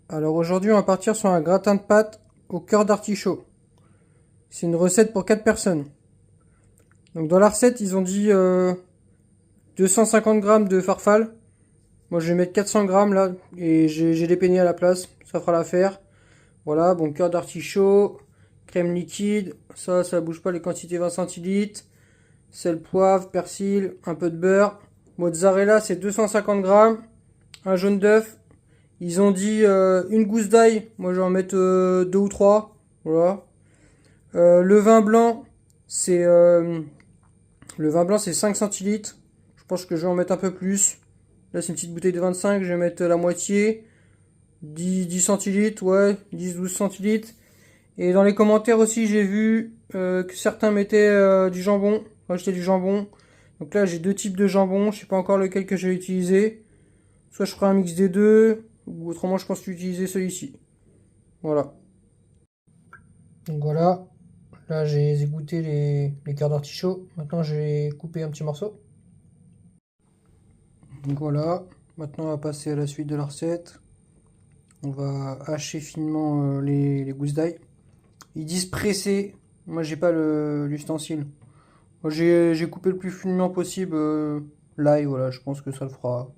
Alors aujourd'hui, on va partir sur un gratin de pâtes au cœur d'artichaut. C'est une recette pour 4 personnes. Donc dans la recette, ils ont dit 250 grammes de farfalle. Moi, je vais mettre 400 grammes là et j'ai des peignets à la place. Ça fera l'affaire. Voilà, bon, cœur d'artichaut, crème liquide. Ça bouge pas, les quantités 20 centilitres. Sel, poivre, persil, un peu de beurre. Mozzarella, c'est 250 grammes. Un jaune d'œuf. Ils ont dit une gousse d'ail. Moi, je vais en mettre deux ou trois. Voilà. Le vin blanc, c'est le vin blanc, c'est 5 centilitres. Je pense que je vais en mettre un peu plus. Là, c'est une petite bouteille de 25. Je vais mettre la moitié. 10 centilitres, ouais, 10-12 centilitres. Et dans les commentaires aussi, j'ai vu que certains mettaient du jambon, rajouter du jambon. Donc là, j'ai deux types de jambon. Je sais pas encore lequel que je vais utiliser. Soit je ferai un mix des deux, ou autrement, je pense utiliser celui-ci. Voilà. Donc voilà. Là, j'ai goûté les cœurs d'artichaut. Maintenant, je vais couper un petit morceau. Donc voilà. Maintenant, on va passer à la suite de la recette. On va hacher finement les gousses d'ail. Ils disent presser. Moi, j'ai pas l'ustensile. Moi, j'ai coupé le plus finement possible l'ail. Voilà, je pense que ça le fera.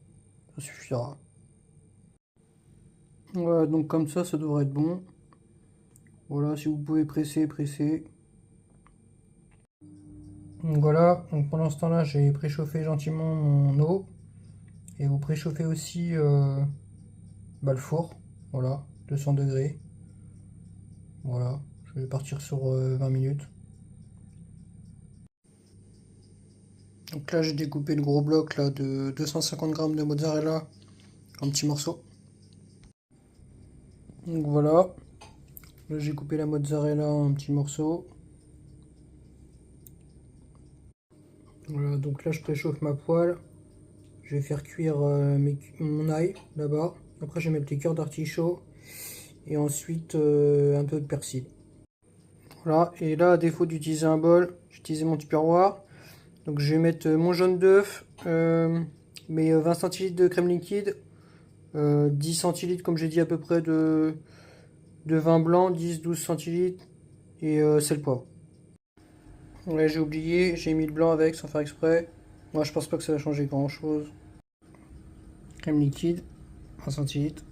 Ça suffira. Voilà, donc comme ça devrait être bon. Voilà, si vous pouvez presser, presser. Donc voilà, donc pendant ce temps-là, j'ai préchauffé gentiment mon eau. Et vous préchauffez aussi le four. Voilà, 200 degrés. Voilà, je vais partir sur 20 minutes. Donc là, j'ai découpé le gros bloc là, de 250 grammes de mozzarella en petits morceaux. Donc voilà, là j'ai coupé la mozzarella en petits morceaux. Voilà, donc là je préchauffe ma poêle. Je vais faire cuire mon ail là-bas. Après je vais mettre les cœurs d'artichaut. Et ensuite un peu de persil. Voilà, et là à défaut d'utiliser un bol, j'ai utilisé mon tupperware. Donc je vais mettre mon jaune d'œuf, mes 20 centilitres de crème liquide, 10 centilitres comme j'ai dit à peu près de vin blanc, 10-12 centilitres et sel poivre. Ouais, j'ai oublié, j'ai mis le blanc avec sans faire exprès. Moi je pense pas que ça va changer grand chose. Crème liquide, 1 centilitre.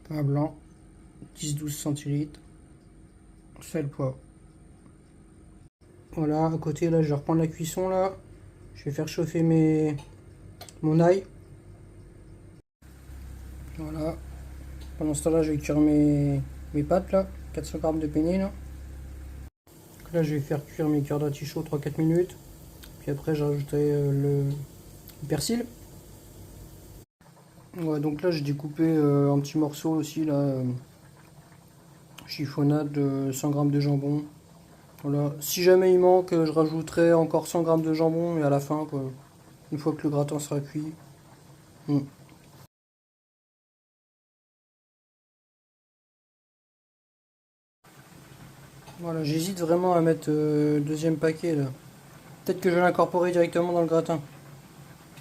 Vin blanc, 10-12 centilitres. Sel poivre. Voilà, à côté là je vais reprendre la cuisson là. Je vais faire chauffer mon ail. Voilà. Pendant ce temps-là, je vais cuire mes pâtes là. 400 grammes de penne là. Donc là, je vais faire cuire mes cœurs d'artichaut 3-4 minutes. Puis après, je rajouterai le persil. Ouais, donc là, j'ai découpé en petits morceaux aussi là. Chiffonnade de 100 grammes de jambon. Voilà. Si jamais il manque, je rajouterai encore 100 grammes de jambon et à la fin, quoi. Une fois que le gratin sera cuit. Mm. Voilà, j'hésite vraiment à mettre deuxième paquet là. Peut-être que je vais l'incorporer directement dans le gratin.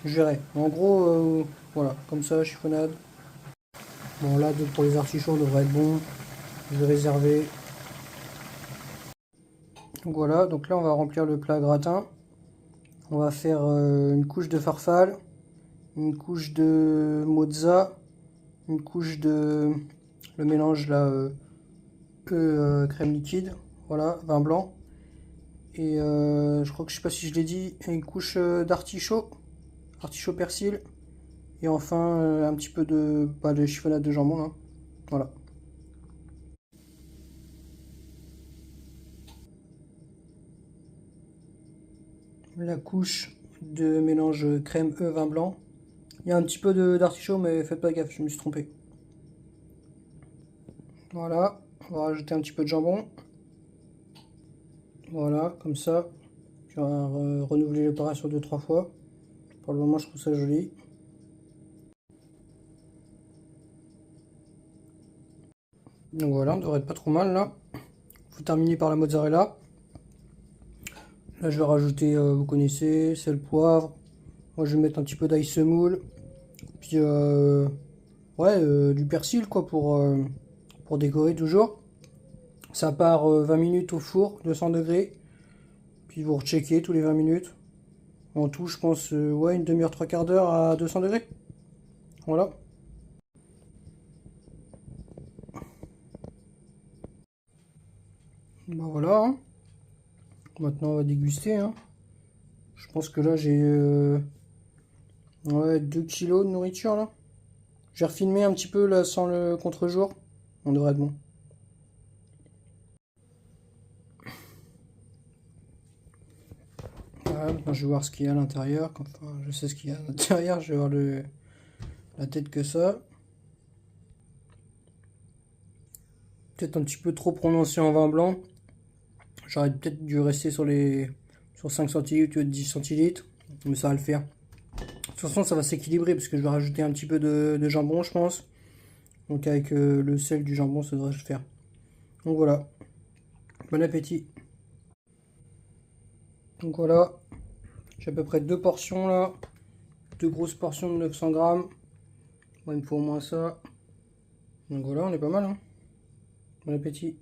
Je verrai. En gros, voilà, comme ça, chiffonnade. Bon, là, pour les artichauts, devrait être bon. Je vais réserver. Donc voilà, donc là, on va remplir le plat gratin. On va faire une couche de farfalle, une couche de mozza, une couche de le mélange là, crème liquide, voilà, vin blanc. Et je crois que je sais pas si je l'ai dit, une couche d'artichaut, artichaut persil. Et enfin, un petit peu de chiffonnade de jambon là. Voilà. La couche de mélange crème vin blanc. Il y a un petit peu d'artichaut, mais faites pas gaffe, je me suis trompé. Voilà, on va rajouter un petit peu de jambon. Voilà, comme ça. Tu vas renouveler l'opération 2-3 fois. Pour le moment, je trouve ça joli. Donc voilà, on devrait être pas trop mal là. Faut terminer par la mozzarella. Là, je vais rajouter, vous connaissez, sel, poivre. Moi, je vais mettre un petit peu d'ail semoule. Puis Ouais, du persil quoi pour décorer toujours. Ça part 20 minutes au four, 200 degrés. Puis vous recheckez tous les 20 minutes. En tout, je pense, ouais, une demi-heure, trois quarts d'heure à 200 degrés. Voilà. Bah voilà, hein. Maintenant, on va déguster, hein. Je pense que là, j'ai ouais, 2 kilos de nourriture, là. J'ai refilmé un petit peu, là, sans le contre-jour. On devrait être bon. Voilà, maintenant, je vais voir ce qu'il y a à l'intérieur. Enfin, je sais ce qu'il y a à l'intérieur. Je vais voir la tête que ça. Peut-être un petit peu trop prononcé en vin blanc. J'aurais peut-être dû rester sur 5 centilitres ou 10 centilitres. Mais ça va le faire. De toute façon, ça va s'équilibrer parce que je vais rajouter un petit peu de jambon, je pense. Donc avec le sel du jambon, ça devrait le faire. Donc voilà. Bon appétit. Donc voilà. J'ai à peu près deux portions là. Deux grosses portions de 900 grammes. Bon, il me faut au moins ça. Donc voilà, on est pas mal, hein. Bon appétit.